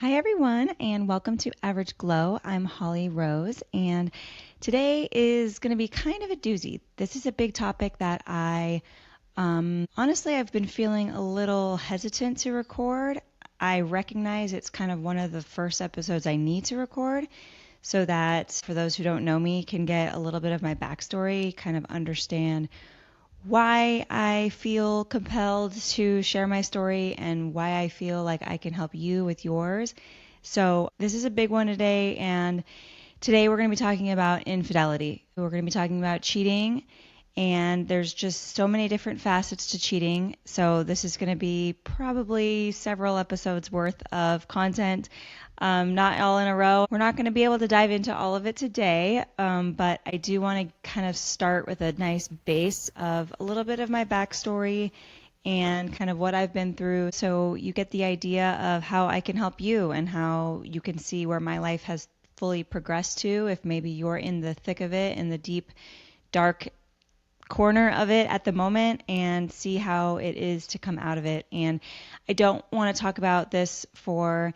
Hi, everyone, and welcome to Average Glow. I'm Holly Rose, and today is going to be kind of a doozy. This is a big topic that honestly, I've been feeling a little hesitant to record. I recognize it's kind of one of the first episodes I need to record so that for those who don't know me can get a little bit of my backstory, kind of understand why I feel compelled to share my story and why I feel like I can help you with yours. So, this is a big one today, and today we're going to be talking about infidelity. We're going to be talking about cheating, and there's just so many different facets to cheating. So, this is going to be probably several episodes worth of content, not all in a row. We're not going to be able to dive into all of it today, but I do want to kind of start with a nice base of a little bit of my backstory and kind of what I've been through so you get the idea of how I can help you and how you can see where my life has fully progressed to if maybe you're in the thick of it, in the deep, dark corner of it at the moment, and see how it is to come out of it. And I don't want to talk about this for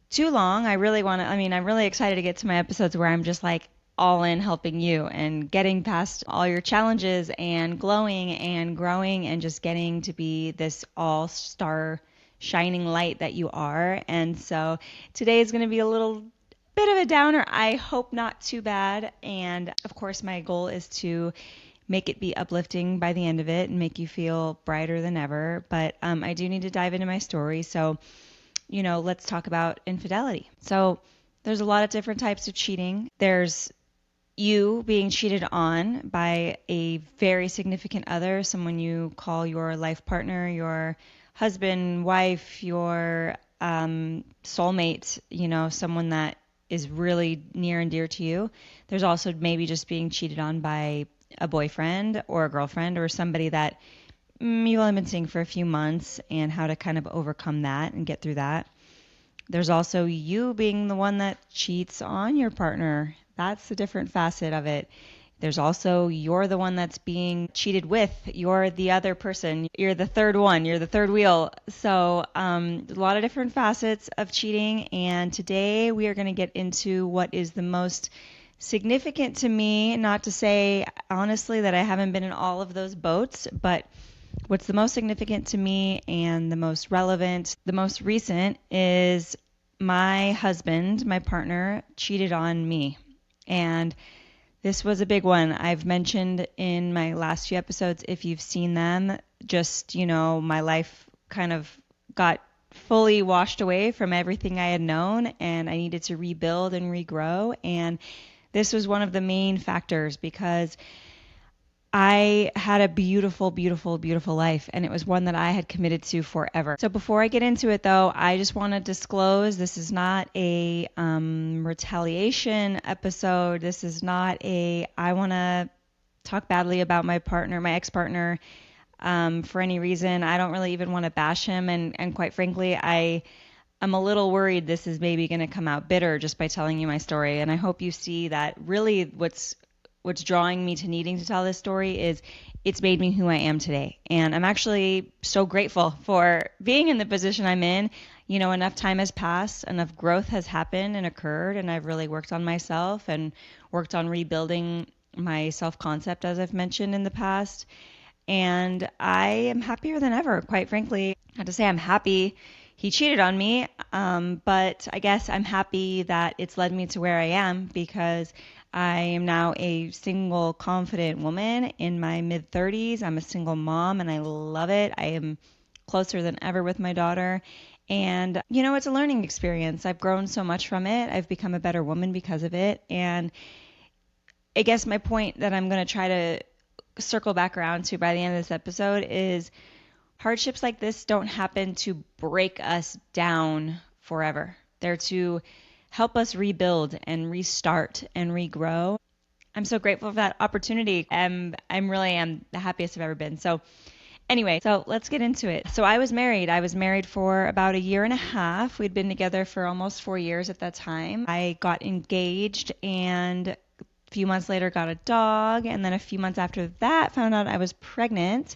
too long. I'm really excited to get to my episodes where I'm just like all in helping you and getting past all your challenges and glowing and growing and just getting to be this all-star shining light that you are. And so today is going to be a little bit of a downer. I hope not too bad. And of course, my goal is to make it be uplifting by the end of it and make you feel brighter than ever. But I do need to dive into my story. So let's talk about infidelity. So there's a lot of different types of cheating. There's you being cheated on by a very significant other, someone you call your life partner, your husband, wife, your soulmate, someone that is really near and dear to you. There's also maybe just being cheated on by a boyfriend or a girlfriend or somebody that you've only been seeing for a few months and how to kind of overcome that and get through that. There's also you being the one that cheats on your partner. That's a different facet of it. There's also you're the one that's being cheated with. You're the other person. You're the third one. You're the third wheel. So a lot of different facets of cheating. And today we are going to get into what is the most significant to me. Not to say, honestly, that I haven't been in all of those boats, but what's the most significant to me and the most relevant, the most recent is my husband, my partner, cheated on me. And this was a big one. I've mentioned in my last few episodes, if you've seen them, just, my life kind of got fully washed away from everything I had known, and I needed to rebuild and regrow. And this was one of the main factors because I had a beautiful, beautiful, beautiful life, and it was one that I had committed to forever. So before I get into it, though, I just want to disclose this is not a retaliation episode. This is not I want to talk badly about my partner, my ex-partner, for any reason. I don't really even want to bash him, and quite frankly, I'm a little worried this is maybe going to come out bitter just by telling you my story, and I hope you see that really what's drawing me to needing to tell this story is it's made me who I am today. And I'm actually so grateful for being in the position I'm in. Enough time has passed, enough growth has happened and occurred, and I've really worked on myself and worked on rebuilding my self-concept, as I've mentioned in the past. And I am happier than ever, quite frankly. I have to say I'm happy he cheated on me, but I guess I'm happy that it's led me to where I am because I am now a single, confident woman in my mid-30s. I'm a single mom, and I love it. I am closer than ever with my daughter. And, it's a learning experience. I've grown so much from it. I've become a better woman because of it. And I guess my point that I'm going to try to circle back around to by the end of this episode is hardships like this don't happen to break us down forever. They're to help us rebuild and restart and regrow. I'm so grateful for that opportunity. I'm really am the happiest I've ever been. So anyway, so let's get into it. So I was married. I was married for about a year and a half. We'd been together for almost 4 years at that time. I got engaged and a few months later got a dog. And then a few months after that found out I was pregnant.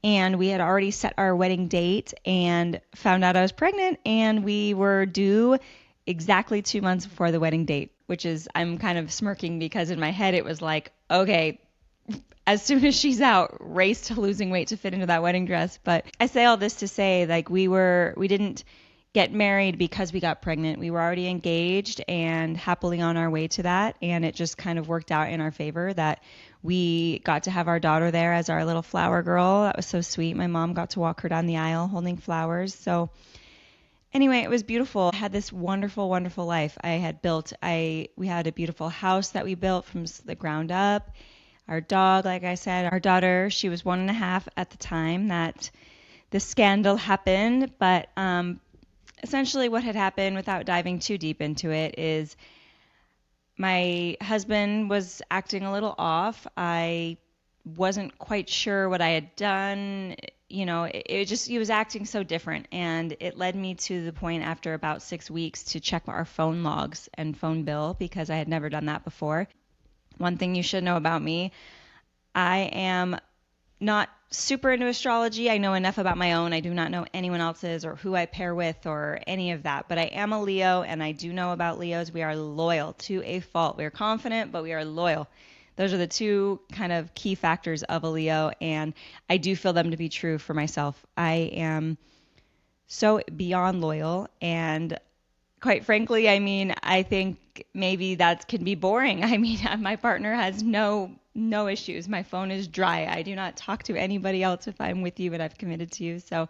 and we had already set our wedding date and found out I was pregnant, and we were due exactly 2 months before the wedding date, which is, I'm kind of smirking because in my head it was like, okay, as soon as she's out, race to losing weight to fit into that wedding dress. But I say all this to say, like, we didn't get married because we got pregnant. We were already engaged and happily on our way to that. And it just kind of worked out in our favor that we got to have our daughter there as our little flower girl. That was so sweet. My mom got to walk her down the aisle holding flowers. So anyway, it was beautiful. I had this wonderful, wonderful life. We had a beautiful house that we built from the ground up. Our dog, like I said, our daughter, she was 1.5 at the time that the scandal happened. But essentially what had happened, without diving too deep into it, is my husband was acting a little off. I wasn't quite sure what I had done. He was acting so different. And it led me to the point after about 6 weeks to check our phone logs and phone bill because I had never done that before. One thing you should know about me, I am not super into astrology. I know enough about my own. I do not know anyone else's or who I pair with or any of that. But I am a Leo, and I do know about Leos. We are loyal to a fault. We are confident, but we are loyal. Those are the two kind of key factors of a Leo, and I do feel them to be true for myself. I am so beyond loyal, and quite frankly, I think maybe that can be boring. My partner has no issues. My phone is dry. I do not talk to anybody else if I'm with you and I've committed to you. So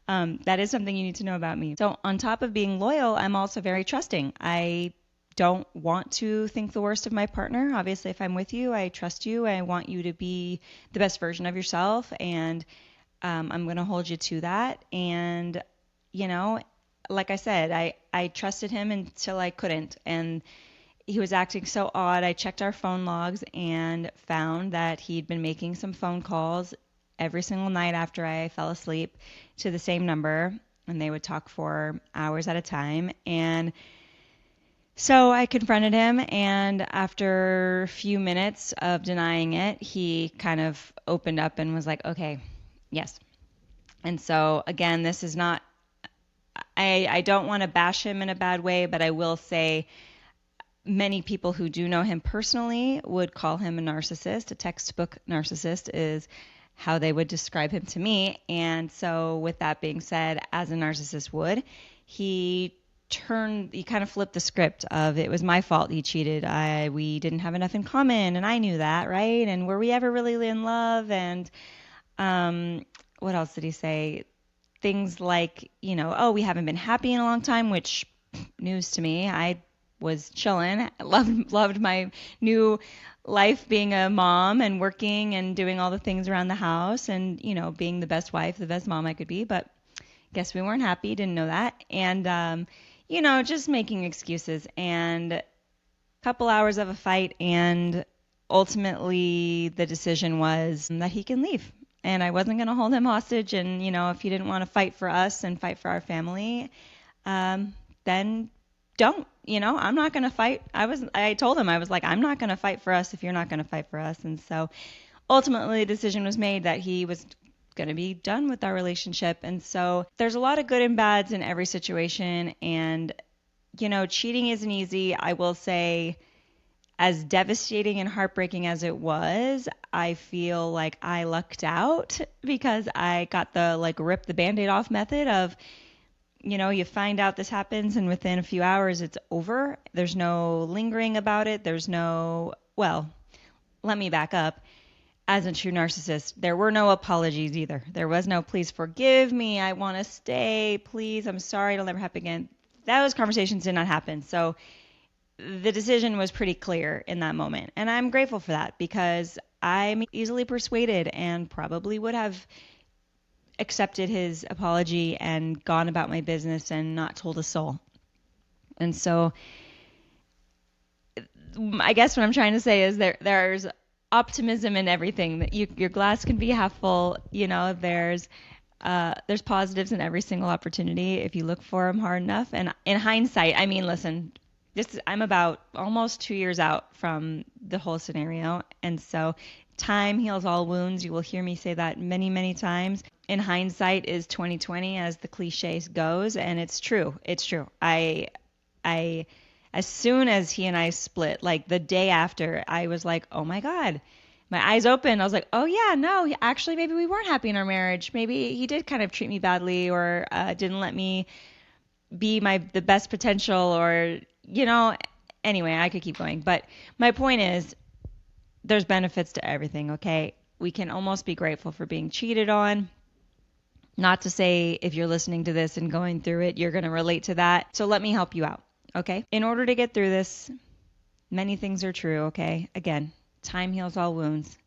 that is something you need to know about me. So on top of being loyal, I'm also very trusting. I don't want to think the worst of my partner. Obviously, if I'm with you, I trust you. I want you to be the best version of yourself, and I'm going to hold you to that. And, like I said, I trusted him until I couldn't. And he was acting so odd. I checked our phone logs and found that he'd been making some phone calls every single night after I fell asleep to the same number. And they would talk for hours at a time. And so I confronted him. And after a few minutes of denying it, he kind of opened up and was like, okay, yes. And so, again, this is not, I don't want to bash him in a bad way, but I will say many people who do know him personally would call him a narcissist. A textbook narcissist is how they would describe him to me. And so with that being said, as a narcissist would, he kind of flipped the script of it was my fault he cheated. We didn't have enough in common, and I knew that, right? And were we ever really in love? And what else did he say? Things like, we haven't been happy in a long time, which news to me. I was chilling, loved my new life being a mom and working and doing all the things around the house and, being the best wife, the best mom I could be. But guess we weren't happy, didn't know that. And, just making excuses, and a couple hours of a fight. And ultimately the decision was that he can leave. And I wasn't going to hold him hostage. And, if he didn't want to fight for us and fight for our family, then don't. I'm not going to fight. I told him, I was like, I'm not going to fight for us if you're not going to fight for us. And so ultimately the decision was made that he was going to be done with our relationship. And so there's a lot of good and bads in every situation. And, cheating isn't easy. I will say, as devastating and heartbreaking as it was, I feel like I lucked out because I got the rip the Band-Aid off method of, you find out this happens and within a few hours it's over. There's no lingering about it. Let me back up. As a true narcissist, there were no apologies either. There was no, please forgive me, I want to stay, please, I'm sorry, it'll never happen again. Those conversations did not happen. So the decision was pretty clear in that moment. And I'm grateful for that because I'm easily persuaded and probably would have accepted his apology and gone about my business and not told a soul. And so I guess what I'm trying to say is there's optimism in everything. That your glass can be half full. There's positives in every single opportunity if you look for them hard enough. And in hindsight, listen, I'm about almost 2 years out from the whole scenario, and so Time heals all wounds. You will hear me say that many, many times. In hindsight is 2020, as the cliche goes, and it's true. It's true. I, as soon as he and I split, like the day after, I was like, oh my God, my eyes opened. I was like, oh yeah, no, actually, maybe we weren't happy in our marriage. Maybe he did kind of treat me badly, or didn't let me be the best potential, or anyway, I could keep going. But my point is, there's benefits to everything, okay? We can almost be grateful for being cheated on. Not to say if you're listening to this and going through it, you're going to relate to that. So let me help you out, okay? In order to get through this, many things are true, okay? Again, time heals all wounds.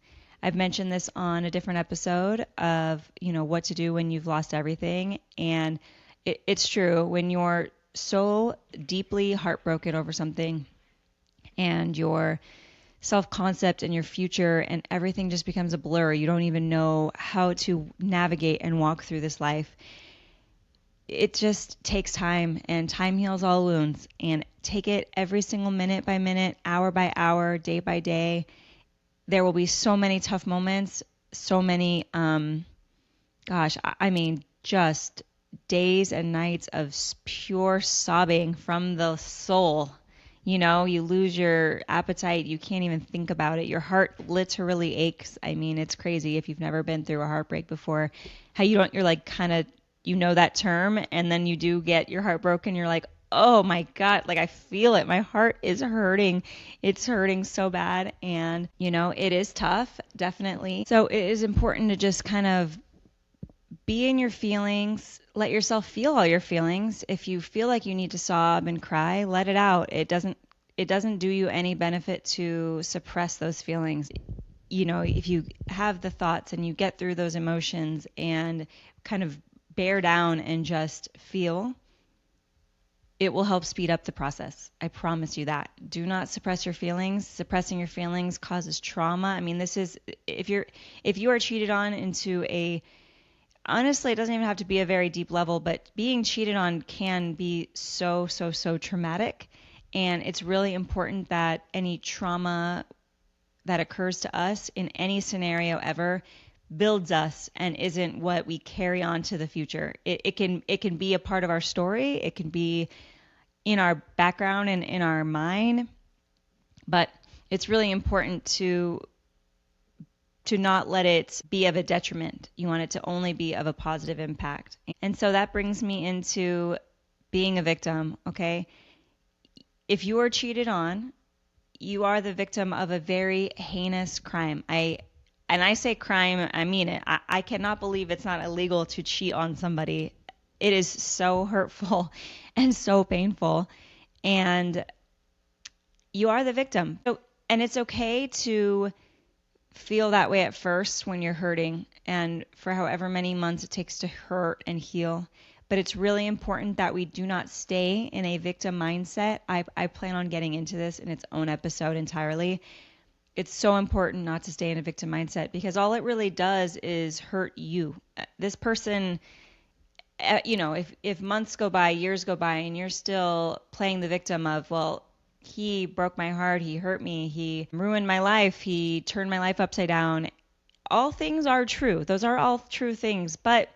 I've mentioned this on a different episode of, what to do when you've lost everything. And it's true. When you're so deeply heartbroken over something, and your self-concept and your future and everything just becomes a blur, you don't even know how to navigate and walk through this life. It just takes time, and time heals all wounds. And take it every single minute by minute, hour by hour, day by day. There will be so many tough moments, so many, just days and nights of pure sobbing from the soul. You lose your appetite. You can't even think about it. Your heart literally aches. It's crazy if you've never been through a heartbreak before. How you're like kind of, that term, and then you do get your heart broken. You're like, oh my God, like I feel it. My heart is hurting. It's hurting so bad. And, it is tough, definitely. So it is important to just kind of be in your feelings. Let yourself feel all your feelings. If you feel like you need to sob and cry, let it out. It doesn't do you any benefit to suppress those feelings. If you have the thoughts and you get through those emotions and kind of bear down and just feel, it will help speed up the process. I promise you that. Do not suppress your feelings. Suppressing your feelings causes trauma. This is, if you are cheated on into honestly, it doesn't even have to be a very deep level, but being cheated on can be so, so, so traumatic. And it's really important that any trauma that occurs to us in any scenario ever builds us and isn't what we carry on to the future. It can be a part of our story. It can be in our background and in our mind, but it's really important to not let it be of a detriment. You want it to only be of a positive impact. And so that brings me into being a victim, okay? If you are cheated on, you are the victim of a very heinous crime. And I say crime, I mean it. I cannot believe it's not illegal to cheat on somebody. It is so hurtful and so painful. And you are the victim. And it's okay to feel that way at first when you're hurting, and for however many months it takes to hurt and heal. But it's really important that we do not stay in a victim mindset. I plan on getting into this in its own episode entirely. It's so important not to stay in a victim mindset, because all it really does is hurt you. This person, if months go by, years go by, and you're still playing the victim of, well, he broke my heart, he hurt me, he ruined my life, he turned my life upside down. All things are true. Those are all true things. But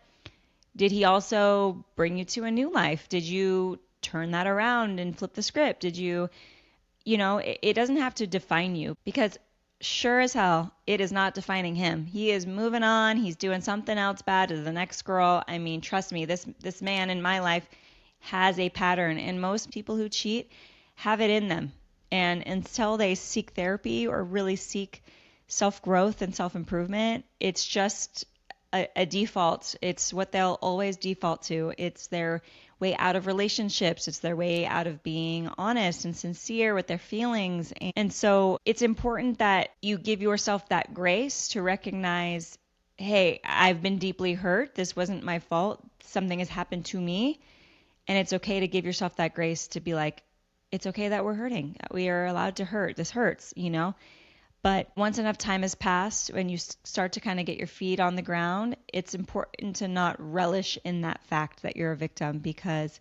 did he also bring you to a new life? Did you turn that around and flip the script? Did you, it doesn't have to define you, because sure as hell, it is not defining him. He is moving on. He's doing something else bad to the next girl. Trust me, this man in my life has a pattern, and most people who cheat have it in them. And until they seek therapy or really seek self-growth and self-improvement, it's just a default. It's what they'll always default to. It's their way out of relationships. It's their way out of being honest and sincere with their feelings. And so it's important that you give yourself that grace to recognize, hey, I've been deeply hurt. This wasn't my fault. Something has happened to me. And it's okay to give yourself that grace to be like, it's okay that we're hurting. We are allowed to hurt. This hurts, But once enough time has passed, when you start to kind of get your feet on the ground, it's important to not relish in that fact that you're a victim, because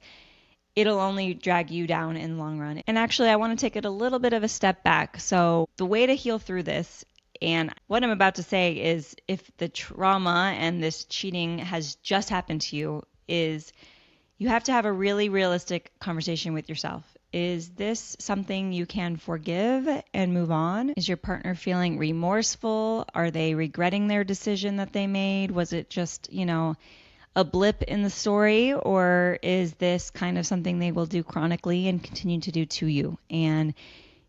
it'll only drag you down in the long run. And actually, I want to take it a little bit of a step back. So the way to heal through this And what I'm about to say is if the trauma and this cheating has just happened to you, is you have to have a really realistic conversation with yourself. Is this something you can forgive and move on? Is your partner feeling remorseful? Are they regretting their decision that they made? Was it just, a blip in the story, or is this kind of something they will do chronically and continue to do to you? And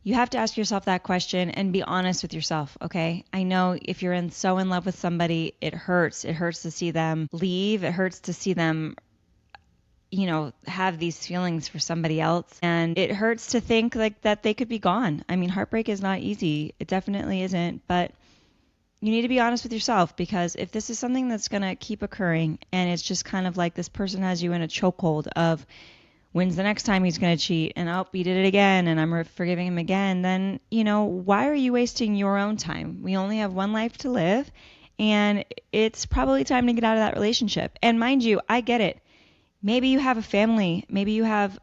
you have to ask yourself that question and be honest with yourself, okay? I know if you're so in love with somebody, it hurts. It hurts to see them leave. It hurts to see them have these feelings for somebody else. And it hurts to think like that they could be gone. I mean, heartbreak is not easy. It definitely isn't. But you need to be honest with yourself, because if this is something that's going to keep occurring and it's just kind of like this person has you in a chokehold of when's the next time he's going to cheat and oh, he did it again and I'm forgiving him again, then, why are you wasting your own time? We only have one life to live, and it's probably time to get out of that relationship. And mind you, I get it. Maybe you have a family. Maybe you have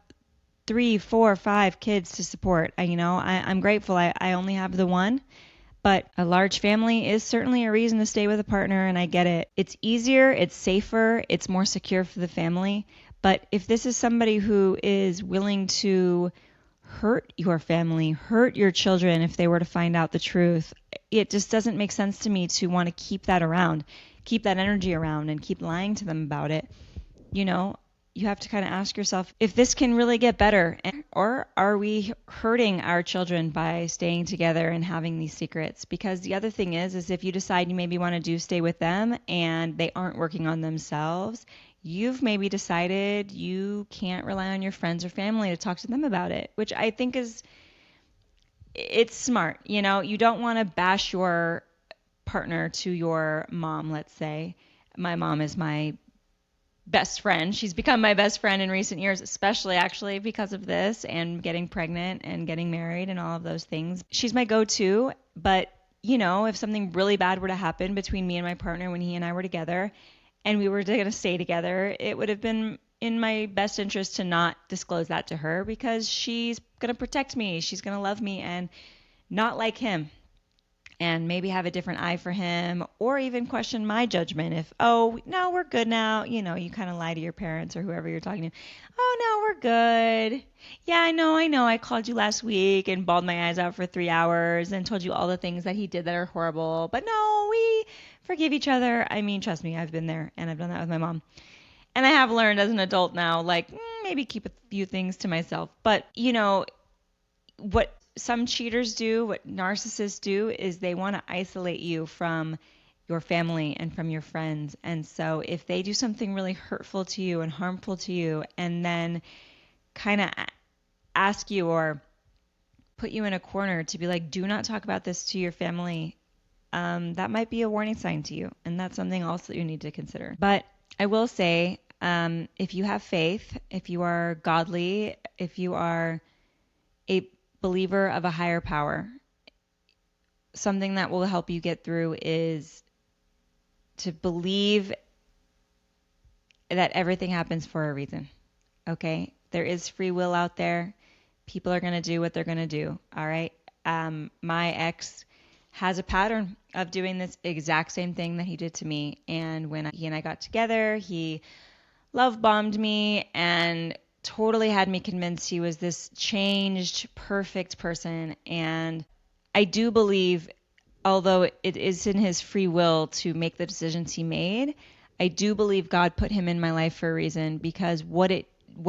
3, 4, 5 kids to support. I'm grateful. I only have the one, but a large family is certainly a reason to stay with a partner, and I get it. It's easier, it's safer, it's more secure for the family. But if this is somebody who is willing to hurt your family, hurt your children if they were to find out the truth, it just doesn't make sense to me to want to keep that around, keep that energy around, and keep lying to them about it. You have to kind of ask yourself if this can really get better, or are we hurting our children by staying together and having these secrets? Because the other thing is if you decide you maybe want to stay with them and they aren't working on themselves, you've maybe decided you can't rely on your friends or family to talk to them about it, which I think it's smart. You don't want to bash your partner to your mom, let's say. My mom is my best friend. She's become my best friend in recent years, especially actually because of this and getting pregnant and getting married and all of those things. She's my go-to, but if something really bad were to happen between me and my partner when he and I were together and we were going to stay together, it would have been in my best interest to not disclose that to her, because she's going to protect me. She's going to love me and not like him, and maybe have a different eye for him, or even question my judgment if, oh, no, we're good now. You kind of lie to your parents or whoever you're talking to. Oh, no, we're good. Yeah, I know. I called you last week and bawled my eyes out for 3 hours and told you all the things that he did that are horrible. But no, we forgive each other. I mean, trust me, I've been there, and I've done that with my mom. And I have learned as an adult now, maybe keep a few things to myself. But, what some cheaters do, what narcissists do, is they want to isolate you from your family and from your friends. And so if they do something really hurtful to you and harmful to you, and then kind of ask you or put you in a corner to be like, do not talk about this to your family, that might be a warning sign to you. And that's something else that you need to consider. But I will say, if you have faith, if you are godly, if you are a believer of a higher power, something that will help you get through is to believe that everything happens for a reason. Okay? There is free will out there. People are going to do what they're going to do. All right? My ex has a pattern of doing this exact same thing that he did to me. And when he and I got together, he love bombed me and totally had me convinced he was this changed, perfect person. And I do believe, although it is in his free will to make the decisions he made, I do believe God put him in my life for a reason, because what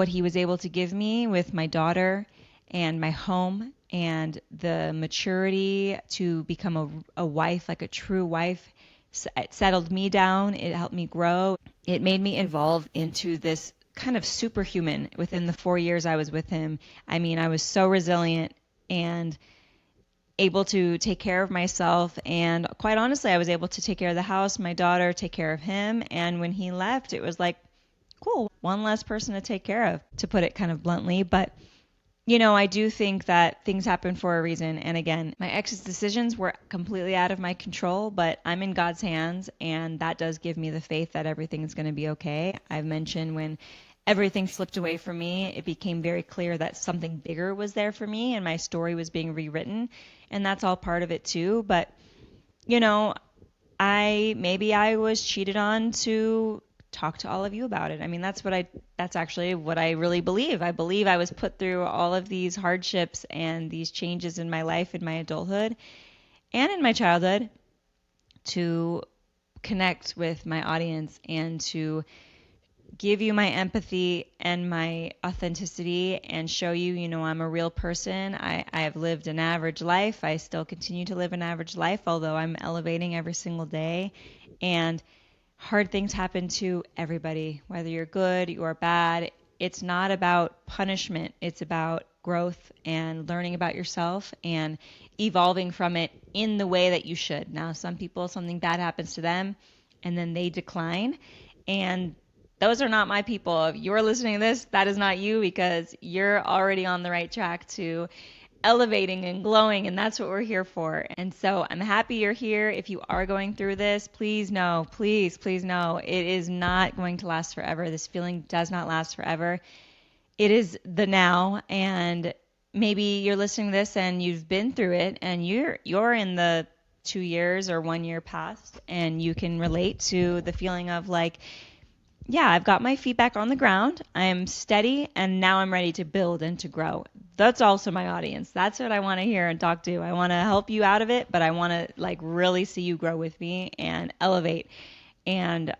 he was able to give me with my daughter and my home and the maturity to become a wife, like a true wife, it settled me down. It helped me grow. It made me evolve into this kind of superhuman within the 4 years I was with him. I mean, I was so resilient and able to take care of myself. And quite honestly, I was able to take care of the house, my daughter, take care of him. And when he left, it was like, cool, one less person to take care of, to put it kind of bluntly. But, I do think that things happen for a reason. And again, my ex's decisions were completely out of my control, but I'm in God's hands. And that does give me the faith that everything is going to be okay. I've mentioned when everything slipped away from me, it became very clear that something bigger was there for me and my story was being rewritten. And that's all part of it too. But you know, maybe I was cheated on to talk to all of you about it. I mean, that's actually what I really believe. I believe I was put through all of these hardships and these changes in my life, in my adulthood, and in my childhood to connect with my audience and to give you my empathy and my authenticity and show you, I'm a real person. I have lived an average life. I still continue to live an average life, although I'm elevating every single day. And hard things happen to everybody, whether you're good or bad. It's not about punishment. It's about growth and learning about yourself and evolving from it in the way that you should. Now, some people, something bad happens to them and then they decline. And those are not my people. If you're listening to this, that is not you, because you're already on the right track to elevating and glowing, and that's what we're here for. And so I'm happy you're here. If you are going through this, please know, please know, it is not going to last forever. This feeling does not last forever. It is the now, and maybe you're listening to this and you've been through it and you're in the 2 years or 1 year past, and you can relate to the feeling of like, yeah, I've got my feet back on the ground. I'm steady, and now I'm ready to build and to grow. That's also my audience. That's what I want to hear and talk to. I want to help you out of it, but I want to like really see you grow with me and elevate. And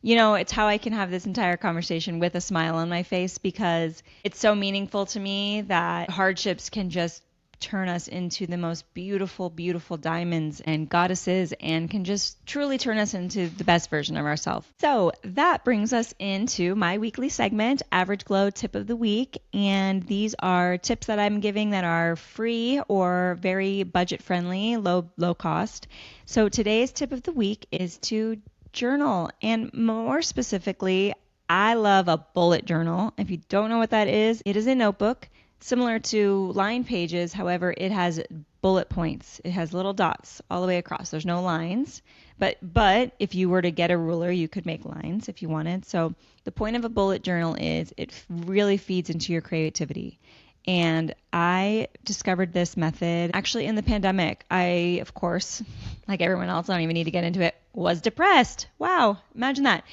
it's how I can have this entire conversation with a smile on my face, because it's so meaningful to me that hardships can just turn us into the most beautiful, beautiful diamonds and goddesses, and can just truly turn us into the best version of ourselves. So that brings us into my weekly segment, Average Glow Tip of the Week. And these are tips that I'm giving that are free or very budget friendly, low cost. So today's tip of the week is to journal. And more specifically, I love a bullet journal. If you don't know what that is, it is a notebook similar to line pages. However, it has bullet points. It has little dots all the way across. There's no lines, but if you were to get a ruler, you could make lines if you wanted. So the point of a bullet journal is it really feeds into your creativity. And I discovered this method actually in the pandemic. I, of course, like everyone else, I don't even need to get into it, was depressed. Wow, imagine that.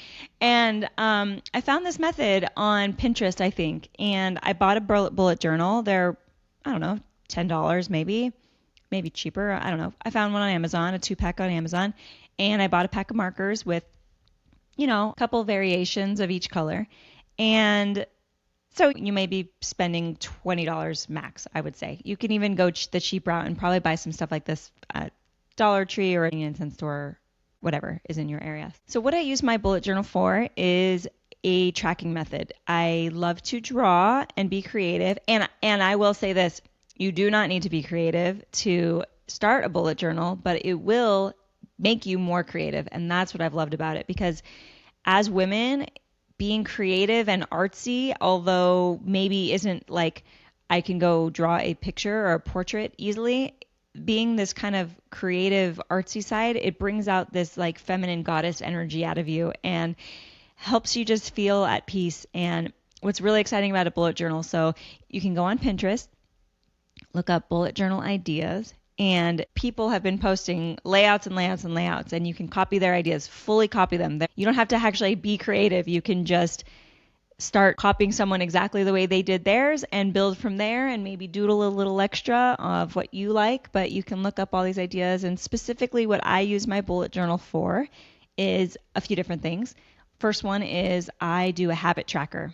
And I found this method on Pinterest, I think, and I bought a bullet journal. They're, I don't know, $10 maybe cheaper. I don't know. I found one on Amazon, a 2-pack on Amazon, and I bought a pack of markers with, a couple variations of each color. And so you may be spending $20 max, I would say. You can even go the cheap route and probably buy some stuff like this at Dollar Tree or any cent store, whatever is in your area. So what I use my bullet journal for is a tracking method. I love to draw and be creative. And I will say this, you do not need to be creative to start a bullet journal, but it will make you more creative. And that's what I've loved about it, because as women, being creative and artsy, although maybe isn't like I can go draw a picture or a portrait easily, being this kind of creative artsy side, it brings out this like feminine goddess energy out of you and helps you just feel at peace. And what's really exciting about a bullet journal, so you can go on Pinterest, look up bullet journal ideas, and people have been posting layouts and layouts and layouts, and you can copy their ideas, fully copy them. You don't have to actually be creative. You can just start copying someone exactly the way they did theirs and build from there, and maybe doodle a little extra of what you like. But you can look up all these ideas, and specifically what I use my bullet journal for is a few different things. First one is I do a habit tracker.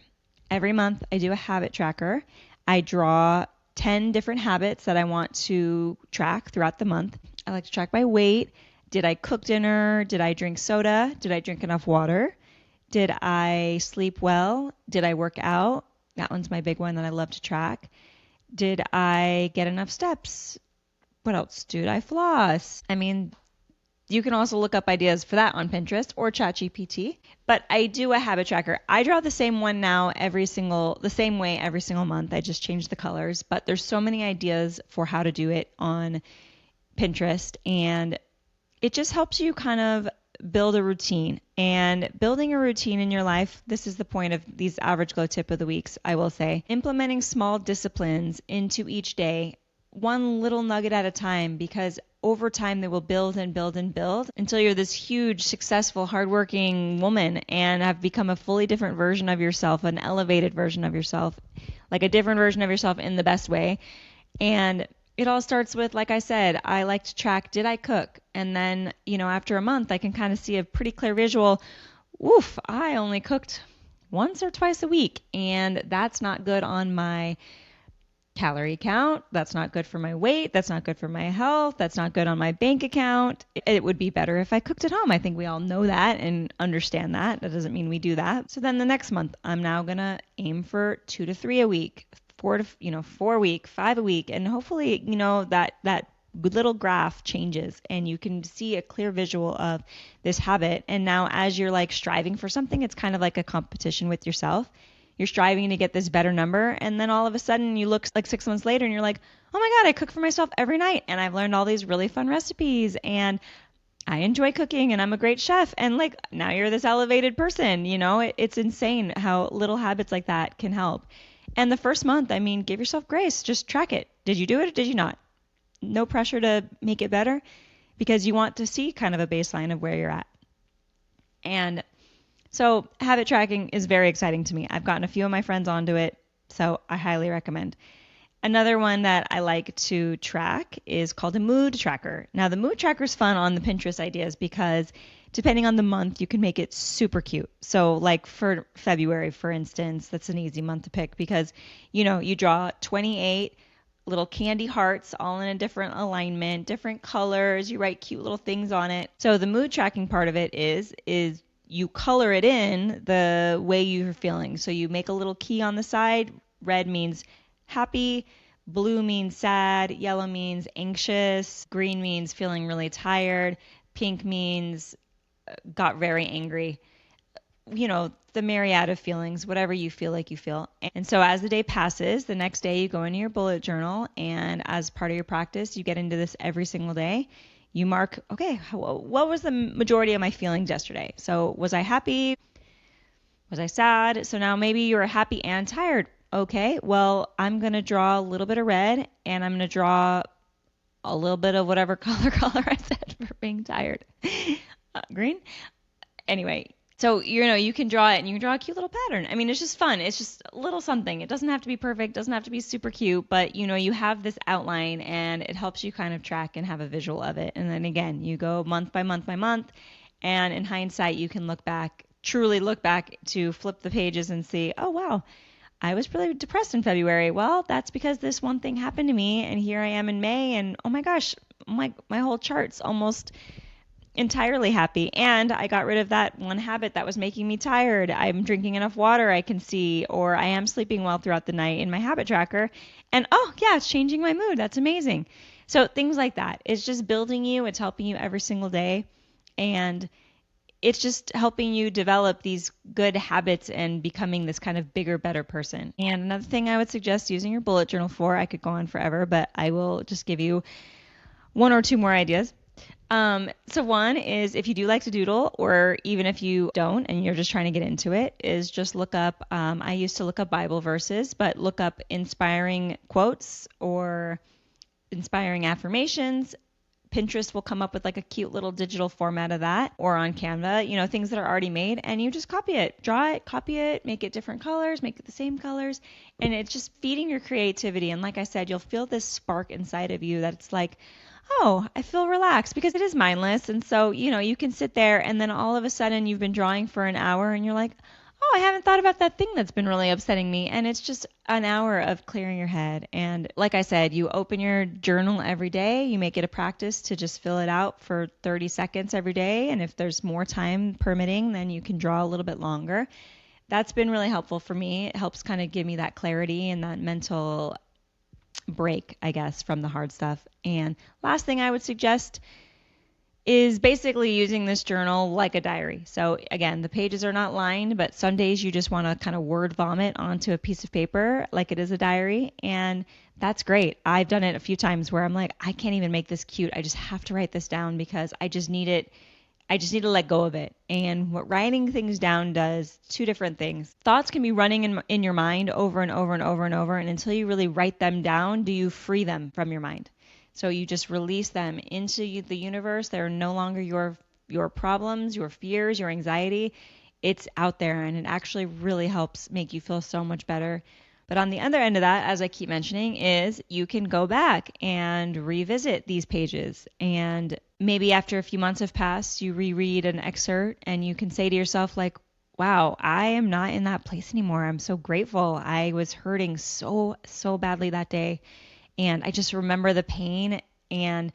Every month I do a habit tracker. I draw 10 different habits that I want to track throughout the month. I like to track by weight. Did I cook dinner? Did I drink soda? Did I drink enough water? Did I sleep well? Did I work out? That one's my big one that I love to track. Did I get enough steps? What else? Did I floss? I mean, you can also look up ideas for that on Pinterest or ChatGPT. But I do a habit tracker. I draw the same one now the same way every single month. I just change the colors. But there's so many ideas for how to do it on Pinterest. And it just helps you kind of build a routine. And building a routine in your life, this is the point of these Average Glow Tip of the Weeks, I will say. Implementing small disciplines into each day, one little nugget at a time, because over time they will build and build and build until you're this huge, successful, hardworking woman and have become a fully different version of yourself, an elevated version of yourself, like a different version of yourself in the best way. And it all starts with, like I said, I like to track, did I cook? And then, after a month, I can kind of see a pretty clear visual. Oof, I only cooked once or twice a week. And that's not good on my calorie count. That's not good for my weight. That's not good for my health. That's not good on my bank account. It would be better if I cooked at home. I think we all know that and understand that. That doesn't mean we do that. So then the next month, I'm now going to aim for 2 to 3 a week. 4 a week, 5 a week, and hopefully, that little graph changes and you can see a clear visual of this habit. And now as you're like striving for something, it's kind of like a competition with yourself. You're striving to get this better number, and then all of a sudden you look like 6 months later and you're like, oh my God, I cook for myself every night and I've learned all these really fun recipes and I enjoy cooking and I'm a great chef. And like now you're this elevated person. It's insane how little habits like that can help. And the first month, give yourself grace. Just track it. Did you do it or did you not? No pressure to make it better because you want to see kind of a baseline of where you're at. And so habit tracking is very exciting to me. I've gotten a few of my friends onto it, so I highly recommend. Another one that I like to track is called a mood tracker. Now, the mood tracker is fun on the Pinterest ideas because depending on the month, you can make it super cute. So like for February, for instance, that's an easy month to pick because, you draw 28 little candy hearts all in a different alignment, different colors. You write cute little things on it. So the mood tracking part of it is you color it in the way you're feeling. So you make a little key on the side. Red means happy, blue means sad, yellow means anxious, green means feeling really tired, pink means got very angry. The myriad of feelings, whatever you feel like you feel. And so as the day passes, the next day you go into your bullet journal, and as part of your practice, you get into this every single day. You mark, okay, what was the majority of my feelings yesterday? So was I happy? Was I sad? So now maybe you're happy and tired. Okay, well, I'm going to draw a little bit of red and I'm going to draw a little bit of whatever color I said for being tired. Green? Anyway, so, you can draw it and you can draw a cute little pattern. It's just fun. It's just a little something. It doesn't have to be perfect, doesn't have to be super cute, but, you have this outline and it helps you kind of track and have a visual of it. And then again, you go month by month by month, and in hindsight, you can truly look back to flip the pages and see, oh, wow, I was really depressed in February. Well, that's because this one thing happened to me, and here I am in May, and oh my gosh, my whole chart's almost entirely happy, and I got rid of that one habit that was making me tired. I'm drinking enough water, I can see, or I am sleeping well throughout the night in my habit tracker, and oh yeah, it's changing my mood. That's amazing. So things like that. It's just building you. It's helping you every single day, and it's just helping you develop these good habits and becoming this kind of bigger, better person. And another thing I would suggest using your bullet journal for, I could go on forever, but I will just give you 1 or 2 more ideas. So one is, if you do like to doodle, or even if you don't and you're just trying to get into it, is just look up, I used to look up Bible verses, but look up inspiring quotes or inspiring affirmations. Pinterest will come up with like a cute little digital format of that, or on Canva, things that are already made, and you just copy it, draw it, copy it, make it different colors, make it the same colors, and it's just feeding your creativity. And like I said, you'll feel this spark inside of you that it's like, oh, I feel relaxed, because it is mindless. And so, you can sit there and then all of a sudden you've been drawing for an hour and you're like, oh, I haven't thought about that thing that's been really upsetting me. And it's just an hour of clearing your head. And like I said, you open your journal every day. You make it a practice to just fill it out for 30 seconds every day. And if there's more time permitting, then you can draw a little bit longer. That's been really helpful for me. It helps kind of give me that clarity and that mental break, I guess, from the hard stuff. And last thing I would suggest is basically using this journal like a diary. So again, the pages are not lined, but some days you just want to kind of word vomit onto a piece of paper like it is a diary, and that's great. I've done it a few times where I'm like, I can't even make this cute. I just have to write this down because I just need it. I just need to let go of it. And what writing things down does, 2 different things. Thoughts can be running in your mind over and over and over and over, and until you really write them down, do you free them from your mind. So you just release them into the universe. They're no longer your problems, your fears, your anxiety. It's out there, and it actually really helps make you feel so much better. But on the other end of that, as I keep mentioning, is you can go back and revisit these pages. And maybe after a few months have passed, you reread an excerpt and you can say to yourself, like, wow, I am not in that place anymore. I'm so grateful. I was hurting so, so badly that day. And I just remember the pain. And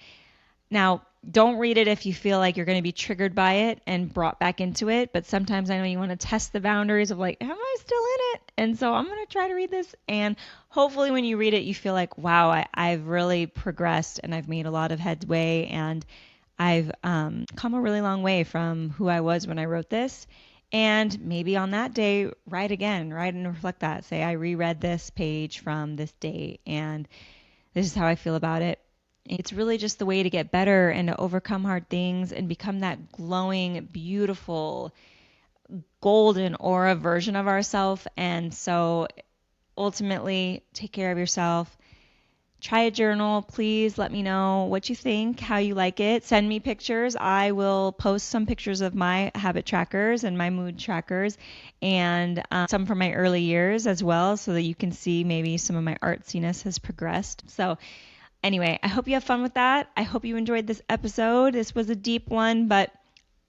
now, don't read it if you feel like you're going to be triggered by it and brought back into it. But sometimes I know you want to test the boundaries of like, am I still in it? And so I'm going to try to read this. And hopefully when you read it, you feel like, wow, I've really progressed and I've made a lot of headway. And I've come a really long way from who I was when I wrote this. And maybe on that day, write again, write and reflect that. Say, I reread this page from this day and this is how I feel about it. It's really just the way to get better and to overcome hard things and become that glowing, beautiful, golden aura version of ourselves. And so ultimately, take care of yourself. Try a journal. Please let me know what you think, how you like it. Send me pictures. I will post some pictures of my habit trackers and my mood trackers and some from my early years as well so that you can see maybe some of my artsiness has progressed. So anyway, I hope you have fun with that. I hope you enjoyed this episode. This was a deep one, but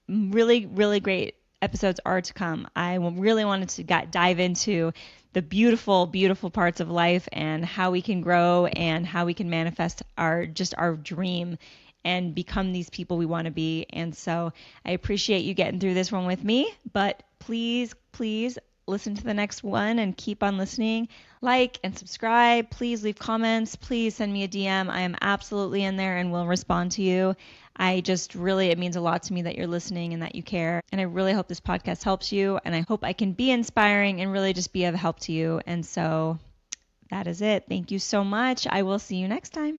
really, really great episodes are to come. I really wanted to dive into the beautiful, beautiful parts of life and how we can grow and how we can manifest our dream and become these people we want to be. And so I appreciate you getting through this one with me, but please, please listen to the next one and keep on listening. Like and subscribe. Please leave comments. Please send me a DM. I am absolutely in there and will respond to you. It means a lot to me that you're listening and that you care. And I really hope this podcast helps you. And I hope I can be inspiring and really just be of help to you. And so that is it. Thank you so much. I will see you next time.